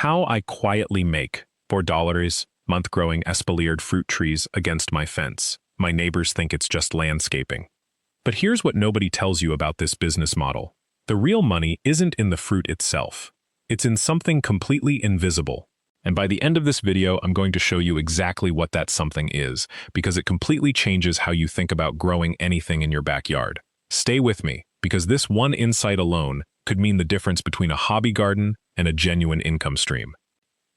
How I quietly make $4 month growing espaliered fruit trees against my fence. My neighbors think it's just landscaping. But here's what nobody tells you about this business model. The real money isn't in the fruit itself. It's in something completely invisible. And by the end of this video, I'm going to show you exactly what that something is, because it completely changes how you think about growing anything in your backyard. Stay with me, because this one insight alone could mean the difference between a hobby garden and a genuine income stream.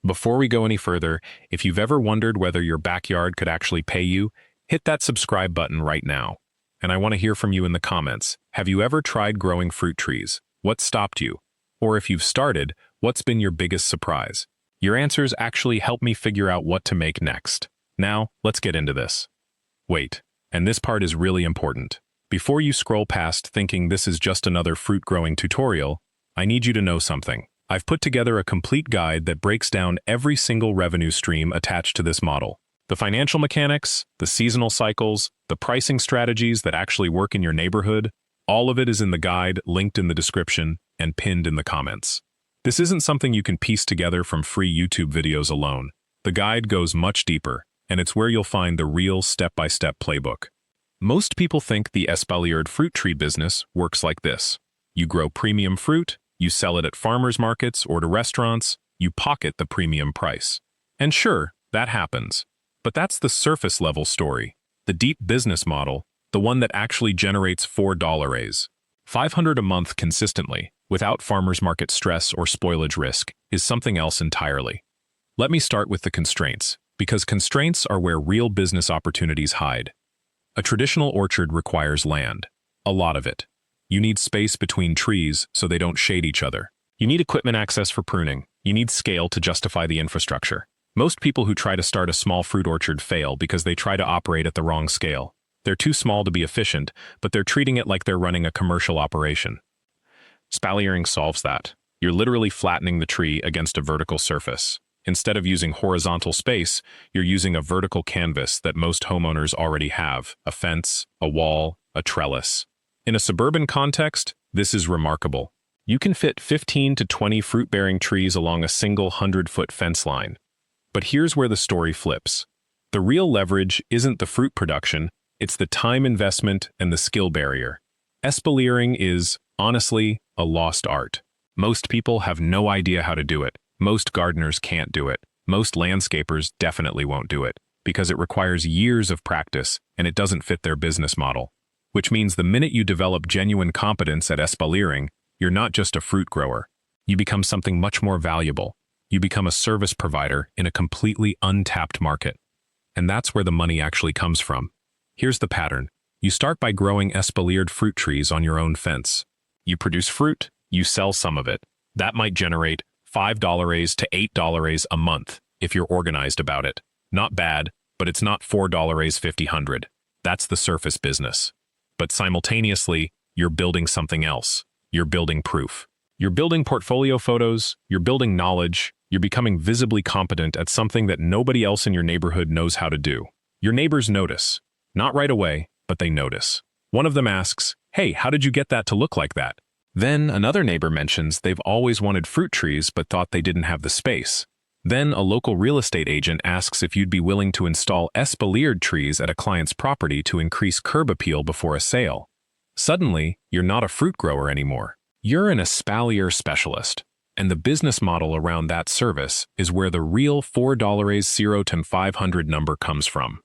Before we go any further, if you've ever wondered whether your backyard could actually pay you, hit that subscribe button right now. And I want to hear from you in the comments. Have you ever tried growing fruit trees? What stopped you? Or if you've started, what's been your biggest surprise? Your answers actually help me figure out what to make next. Now, let's get into this. Wait, and this part is really important. Before you scroll past thinking this is just another fruit growing tutorial, I need you to know something. I've put together a complete guide that breaks down every single revenue stream attached to this model. The financial mechanics, the seasonal cycles, the pricing strategies that actually work in your neighborhood, all of it is in the guide, linked in the description, and pinned in the comments. This isn't something you can piece together from free YouTube videos alone. The guide goes much deeper, and it's where you'll find the real step-by-step playbook. Most people think the espaliered fruit tree business works like this. You grow premium fruit, you sell it at farmers markets or to restaurants, you pocket the premium price. And sure, that happens. But that's the surface-level story. The deep business model, the one that actually generates $4, $500 a month consistently, without farmers market stress or spoilage risk, is something else entirely. Let me start with the constraints, because constraints are where real business opportunities hide. A traditional orchard requires land, a lot of it. You need space between trees so they don't shade each other. You need equipment access for pruning. You need scale to justify the infrastructure. Most people who try to start a small fruit orchard fail because they try to operate at the wrong scale. They're too small to be efficient, but they're treating it like they're running a commercial operation. Espaliering solves that. You're literally flattening the tree against a vertical surface. Instead of using horizontal space, you're using a vertical canvas that most homeowners already have, a fence, a wall, a trellis. In a suburban context, this is remarkable. You can fit 15 to 20 fruit-bearing trees along a single 100-foot fence line. But here's where the story flips. The real leverage isn't the fruit production, it's the time investment and the skill barrier. Espaliering is, honestly, a lost art. Most people have no idea how to do it. Most gardeners can't do it. Most landscapers definitely won't do it, because it requires years of practice and it doesn't fit their business model. Which means the minute you develop genuine competence at espaliering, you're not just a fruit grower. You become something much more valuable. You become a service provider in a completely untapped market. And that's where the money actually comes from. Here's the pattern. You start by growing espaliered fruit trees on your own fence. You produce fruit, you sell some of it. That might generate $5 to $8 a month if you're organized about it. Not bad, but it's not $4.50. That's the surface business. But simultaneously, you're building something else. You're building proof. You're building portfolio photos, you're building knowledge, you're becoming visibly competent at something that nobody else in your neighborhood knows how to do. Your neighbors notice. Not right away, but they notice. One of them asks, "Hey, how did you get that to look like that?" Then another neighbor mentions they've always wanted fruit trees but thought they didn't have the space. Then a local real estate agent asks if you'd be willing to install espaliered trees at a client's property to increase curb appeal before a sale. Suddenly, you're not a fruit grower anymore. You're an espalier specialist. And the business model around that service is where the real $4 to $500 number comes from.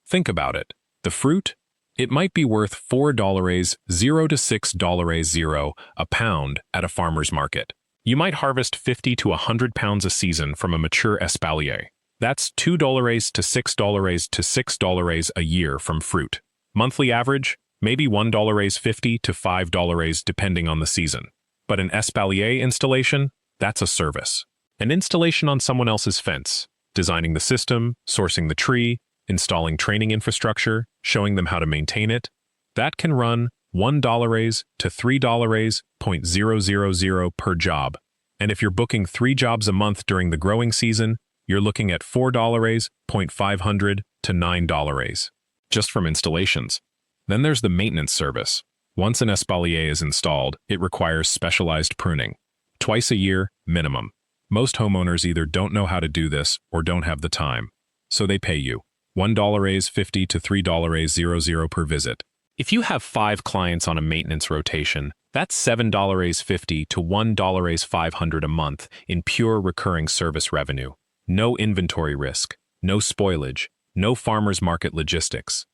Think about it. The fruit? It might be worth $4 to $6 a pound at a farmer's market. You might harvest 50 to 100 pounds a season from a mature espalier. That's $2 to $6 to $6 a year from fruit. Monthly average? Maybe $1.50 to $5 depending on the season. But an espalier installation? That's a service. An installation on someone else's fence, designing the system, sourcing the tree, installing training infrastructure, showing them how to maintain it, that can run $1 to $3.000 per job. And if you're booking 3 jobs a month during the growing season, you're looking at $4.500 to $9 just from installations. Then there's the maintenance service. Once an espalier is installed, it requires specialized pruning. Twice a year, minimum. Most homeowners either don't know how to do this or don't have the time. So they pay you $1.50 to $3.00 per visit. If you have 5 clients on a maintenance rotation, that's $7.50 to $1.500 a month in pure recurring service revenue. No inventory risk, no spoilage, no farmers market logistics.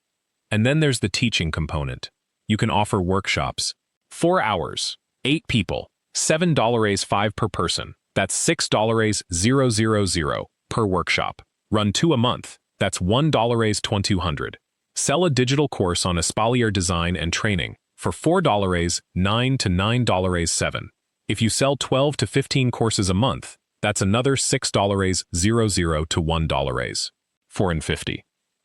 And then there's the teaching component. You can offer workshops. 4 hours, 8 people, $7.05 per person. That's $6.000 per workshop. Run 2 a month. That's $1.2200. Sell a digital course on Espalier design and training for $4.09 to $9.07. If you sell 12 to 15 courses a month, that's another $6.00 to $1. $4.50.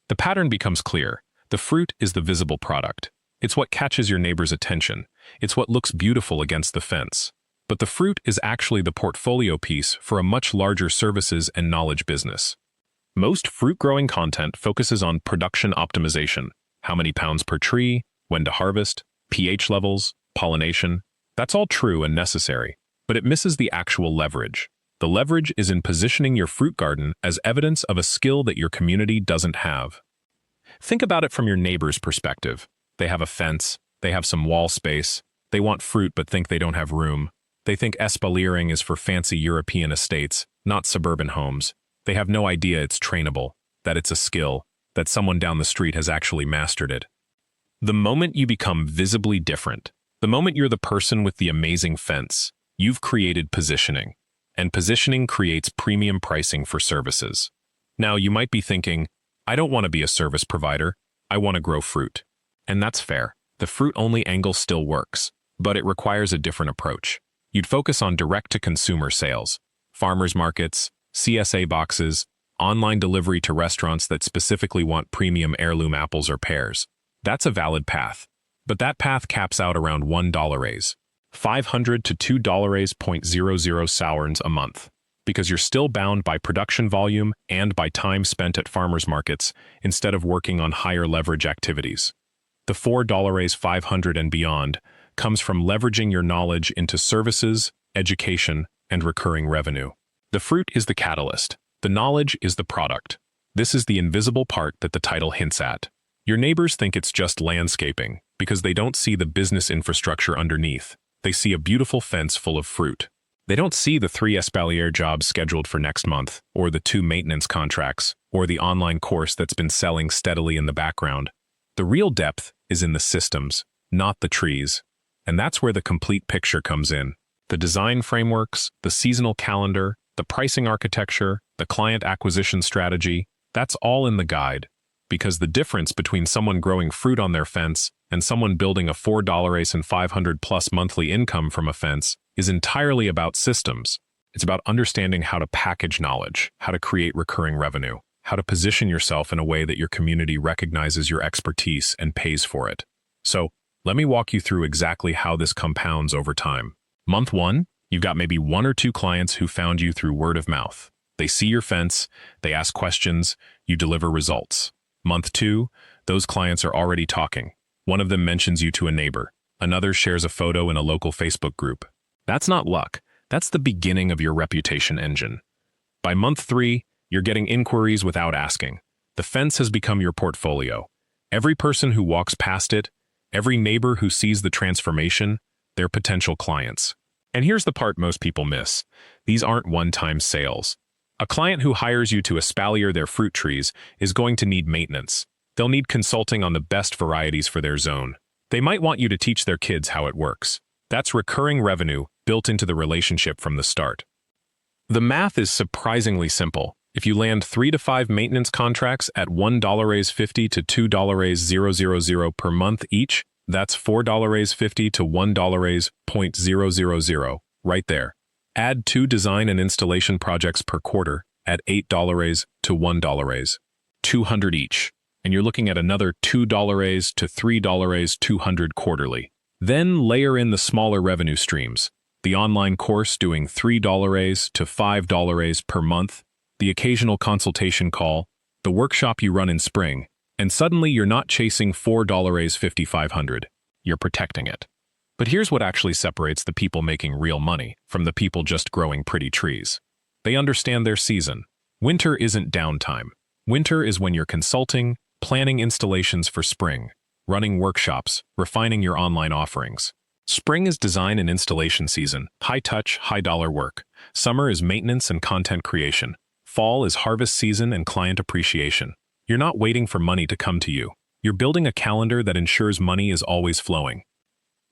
The pattern becomes clear. The fruit is the visible product. It's what catches your neighbor's attention. It's what looks beautiful against the fence. But the fruit is actually the portfolio piece for a much larger services and knowledge business. Most fruit-growing content focuses on production optimization, how many pounds per tree, when to harvest, pH levels, pollination. That's all true and necessary, but it misses the actual leverage. The leverage is in positioning your fruit garden as evidence of a skill that your community doesn't have. Think about it from your neighbor's perspective. They have a fence, they have some wall space, they want fruit but think they don't have room. They think espaliering is for fancy European estates, not suburban homes. They have no idea it's trainable, that it's a skill, that someone down the street has actually mastered it. The moment you become visibly different, the moment you're the person with the amazing fence, you've created positioning. And positioning creates premium pricing for services. Now, you might be thinking, I don't want to be a service provider, I want to grow fruit. And that's fair. The fruit-only angle still works, but it requires a different approach. You'd focus on direct-to-consumer sales, farmers markets, CSA boxes, online delivery to restaurants that specifically want premium heirloom apples or pears. That's a valid path. But that path caps out around $1, $500 to $2.00 sourns a month, because you're still bound by production volume and by time spent at farmers markets instead of working on higher leverage activities. The $4.500 and beyond comes from leveraging your knowledge into services, education, and recurring revenue. The fruit is the catalyst. The knowledge is the product. This is the invisible part that the title hints at. Your neighbors think it's just landscaping because they don't see the business infrastructure underneath. They see a beautiful fence full of fruit. They don't see the 3 espalier jobs scheduled for next month, or the 2 maintenance contracts, or the online course that's been selling steadily in the background. The real depth is in the systems, not the trees. And that's where the complete picture comes in. The design frameworks, the seasonal calendar, the pricing architecture, the client acquisition strategy, that's all in the guide. Because the difference between someone growing fruit on their fence and someone building a $4.500 plus monthly income from a fence is entirely about systems. It's about understanding how to package knowledge, how to create recurring revenue, how to position yourself in a way that your community recognizes your expertise and pays for it. So, let me walk you through exactly how this compounds over time. Month 1, you've got maybe 1 or 2 clients who found you through word of mouth. They see your fence, they ask questions, you deliver results. Month 2, those clients are already talking. One of them mentions you to a neighbor. Another shares a photo in a local Facebook group. That's not luck. That's the beginning of your reputation engine. By month 3, you're getting inquiries without asking. The fence has become your portfolio. Every person who walks past it, every neighbor who sees the transformation, they're potential clients. And here's the part most people miss. These aren't one-time sales. A client who hires you to espalier their fruit trees is going to need maintenance. They'll need consulting on the best varieties for their zone. They might want you to teach their kids how it works. That's recurring revenue built into the relationship from the start. The math is surprisingly simple. If you land 3 to 5 maintenance contracts at $1.50 to $2.00 per month each, that's $4.50 to $1.000 right there. Add 2 design and installation projects per quarter at $8 to $1, $200 each, and you're looking at another $2 to $3.200 quarterly. Then layer in the smaller revenue streams, the online course doing $3 to $5 per month, the occasional consultation call, the workshop you run in spring, and suddenly you're not chasing $4.5500. You're protecting it. But here's what actually separates the people making real money from the people just growing pretty trees. They understand their season. Winter isn't downtime. Winter is when you're consulting, planning installations for spring, running workshops, refining your online offerings. Spring is design and installation season, high-touch, high-dollar work. Summer is maintenance and content creation. Fall is harvest season and client appreciation. You're not waiting for money to come to you. You're building a calendar that ensures money is always flowing.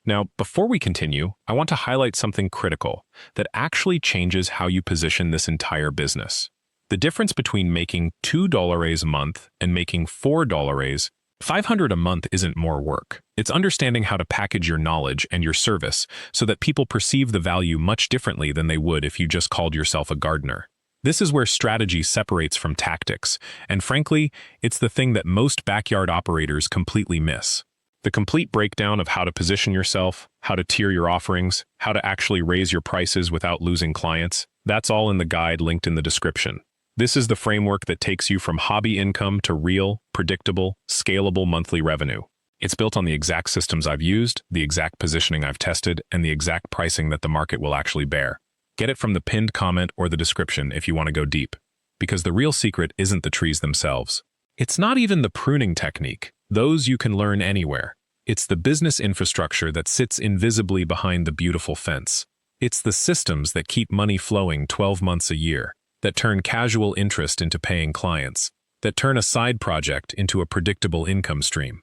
Now, before we continue, I want to highlight something critical that actually changes how you position this entire business. The difference between making $2 a month and making $4, $500 a month isn't more work. It's understanding how to package your knowledge and your service so that people perceive the value much differently than they would if you just called yourself a gardener. This is where strategy separates from tactics, and frankly, it's the thing that most backyard operators completely miss. The complete breakdown of how to position yourself, how to tier your offerings, how to actually raise your prices without losing clients, that's all in the guide linked in the description. This is the framework that takes you from hobby income to real, predictable, scalable monthly revenue. It's built on the exact systems I've used, the exact positioning I've tested, and the exact pricing that the market will actually bear. Get it from the pinned comment or the description if you want to go deep. Because the real secret isn't the trees themselves. It's not even the pruning technique. Those you can learn anywhere. It's the business infrastructure that sits invisibly behind the beautiful fence. It's the systems that keep money flowing 12 months a year, that turn casual interest into paying clients, that turn a side project into a predictable income stream.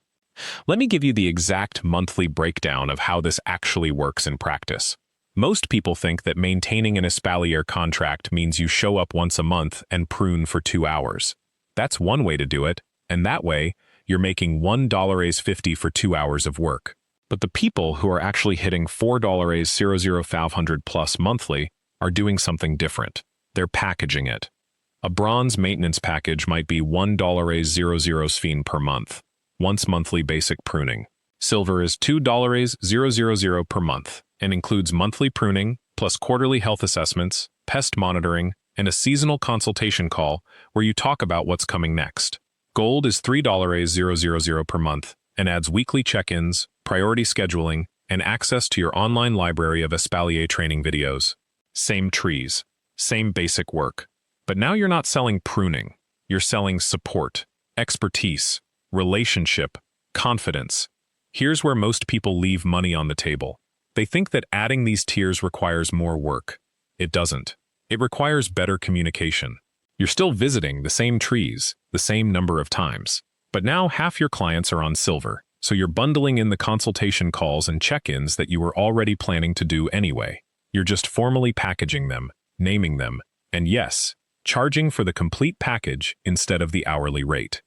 Let me give you the exact monthly breakdown of how this actually works in practice. Most people think that maintaining an espalier contract means you show up once a month and prune for 2 hours. That's one way to do it, and that way, you're making $1.50 for 2 hours of work. But the people who are actually hitting $4.00 plus monthly are doing something different. They're packaging it. A bronze maintenance package might be $1.00 per month, once monthly basic pruning. Silver is $2.000 per month and includes monthly pruning, plus quarterly health assessments, pest monitoring, and a seasonal consultation call where you talk about what's coming next. Gold is $3.000 per month and adds weekly check-ins, priority scheduling, and access to your online library of espalier training videos. Same trees, same basic work. But now you're not selling pruning. You're selling support, expertise, relationship, confidence. Here's where most people leave money on the table. They think that adding these tiers requires more work. It doesn't. It requires better communication. You're still visiting the same trees, the same number of times. But now half your clients are on silver, so you're bundling in the consultation calls and check-ins that you were already planning to do anyway. You're just formally packaging them, naming them, and yes, charging for the complete package instead of the hourly rate.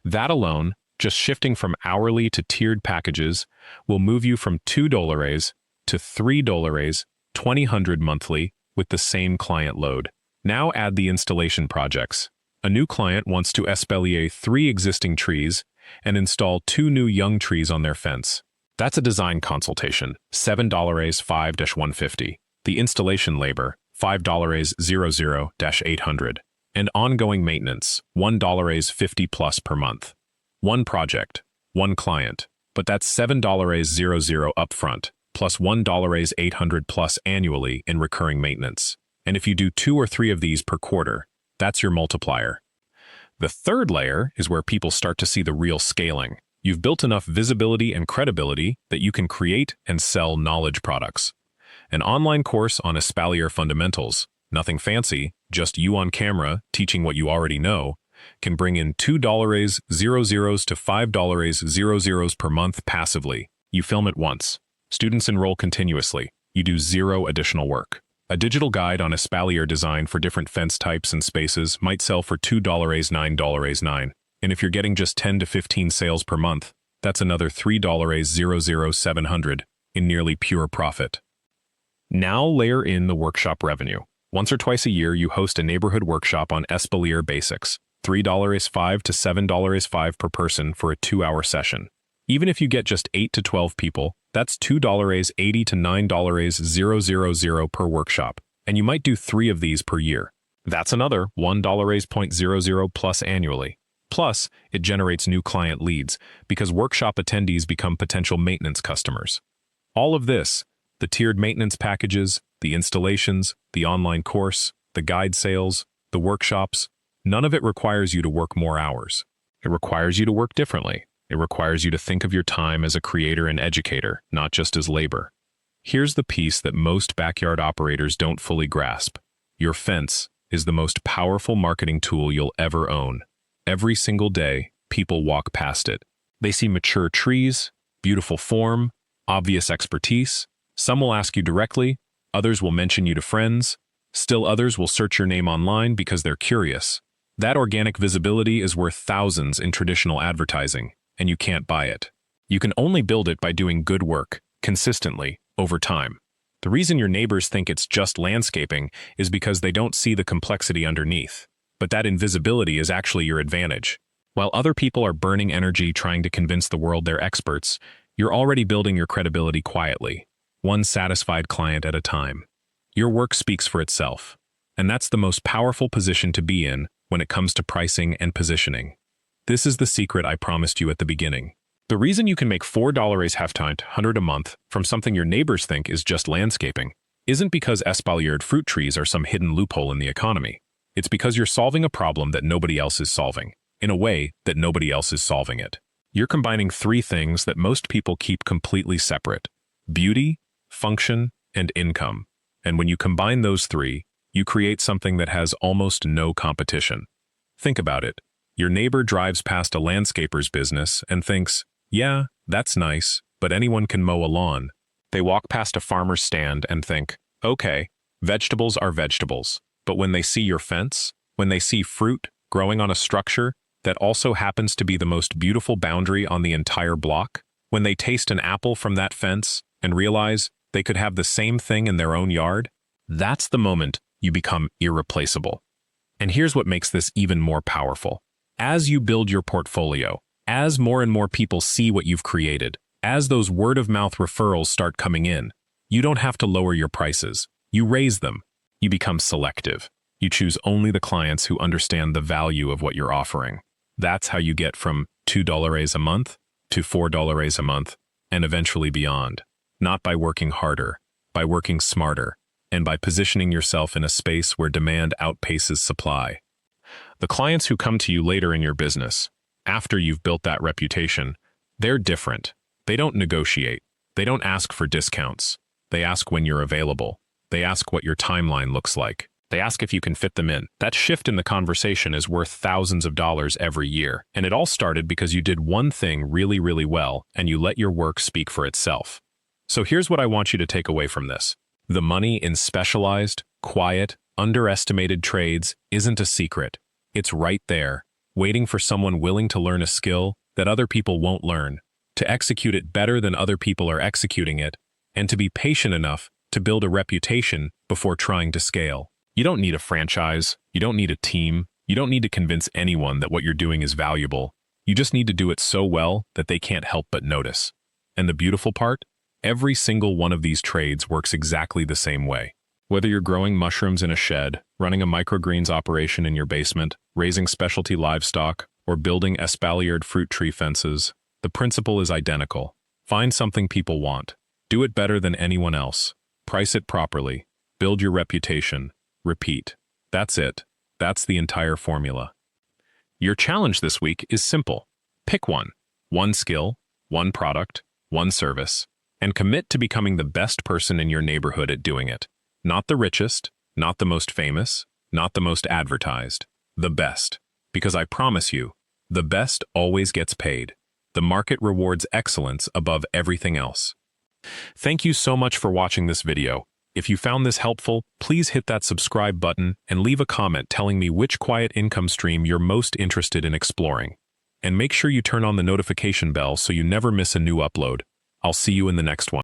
That alone, just shifting from hourly to tiered packages, will move you from $2 to $3, $2,000 monthly with the same client load. Now add the installation projects. A new client wants to espalier 3 existing trees and install 2 new young trees on their fence. That's a design consultation, $7 5-150. The installation labor, $5.00-800. And ongoing maintenance, $1.50 plus per month. One project, one client, but that's $7.00 upfront, plus $1.800 plus annually in recurring maintenance. And if you do 2 or 3 of these per quarter, that's your multiplier. The third layer is where people start to see the real scaling. You've built enough visibility and credibility that you can create and sell knowledge products. An online course on espalier fundamentals, nothing fancy, just you on camera teaching what you already know, can bring in $2.00 to $5.00 per month passively. You film it once. Students enroll continuously. You do 0 additional work. A digital guide on espalier design for different fence types and spaces might sell for $2.09. And if you're getting just 10 to 15 sales per month, that's another $3.00700 in nearly pure profit. Now layer in the workshop revenue. Once or twice a year, you host a neighborhood workshop on espalier basics. $3.05 to $7.05 per person for a 2-hour session. Even if you get just 8 to 12 people, that's $2.80 to $9.000 per workshop, and you might do 3 of these per year. That's another $1.00 plus annually. Plus, it generates new client leads because workshop attendees become potential maintenance customers. All of this, the tiered maintenance packages, the installations, the online course, the guide sales, the workshops, none of it requires you to work more hours. It requires you to work differently. It requires you to think of your time as a creator and educator, not just as labor. Here's the piece that most backyard operators don't fully grasp. Your fence is the most powerful marketing tool you'll ever own. Every single day, people walk past it. They see mature trees, beautiful form, obvious expertise. Some will ask you directly, others will mention you to friends, still others will search your name online because they're curious. That organic visibility is worth thousands in traditional advertising, and you can't buy it. You can only build it by doing good work, consistently, over time. The reason your neighbors think it's just landscaping is because they don't see the complexity underneath. But that invisibility is actually your advantage. While other people are burning energy trying to convince the world they're experts, you're already building your credibility quietly, one satisfied client at a time. Your work speaks for itself, and that's the most powerful position to be in when it comes to pricing and positioning. This is the secret I promised you at the beginning. The reason you can make $4 $100 a month from something your neighbors think is just landscaping isn't because espaliered fruit trees are some hidden loophole in the economy. It's because you're solving a problem that nobody else is solving, in a way that nobody else is solving it. You're combining three things that most people keep completely separate: beauty, function, and income. And when you combine those three, you create something that has almost no competition. Think about it. Your neighbor drives past a landscaper's business and thinks, yeah, that's nice, but anyone can mow a lawn. They walk past a farmer's stand and think, okay, vegetables are vegetables. But when they see your fence, when they see fruit growing on a structure that also happens to be the most beautiful boundary on the entire block, when they taste an apple from that fence and realize they could have the same thing in their own yard, that's the moment you become irreplaceable. And here's what makes this even more powerful. As you build your portfolio, as more and more people see what you've created, as those word-of-mouth referrals start coming in, you don't have to lower your prices. You raise them. You become selective. You choose only the clients who understand the value of what you're offering. That's how you get from $2 a month to $4 a month, and eventually beyond. Not by working harder, by working smarter, and by positioning yourself in a space where demand outpaces supply. The clients who come to you later in your business, after you've built that reputation, they're different. They don't negotiate. They don't ask for discounts. They ask when you're available. They ask what your timeline looks like. They ask if you can fit them in. That shift in the conversation is worth thousands of dollars every year. And it all started because you did one thing really, really well, and you let your work speak for itself. So here's what I want you to take away from this. The money in specialized, quiet, underestimated trades isn't a secret. It's right there, waiting for someone willing to learn a skill that other people won't learn, to execute it better than other people are executing it, and to be patient enough to build a reputation before trying to scale. You don't need a franchise. You don't need a team. You don't need to convince anyone that what you're doing is valuable. You just need to do it so well that they can't help but notice. And the beautiful part? Every single one of these trades works exactly the same way. Whether you're growing mushrooms in a shed, running a microgreens operation in your basement, raising specialty livestock, or building espaliered fruit tree fences, the principle is identical. Find something people want. Do it better than anyone else. Price it properly. Build your reputation. Repeat. That's it. That's the entire formula. Your challenge this week is simple. Pick one. One skill, one product, one service, and commit to becoming the best person in your neighborhood at doing it. Not the richest, not the most famous, not the most advertised. The best. Because I promise you, the best always gets paid. The market rewards excellence above everything else. Thank you so much for watching this video. If you found this helpful, please hit that subscribe button and leave a comment telling me which quiet income stream you're most interested in exploring. And make sure you turn on the notification bell so you never miss a new upload. I'll see you in the next one.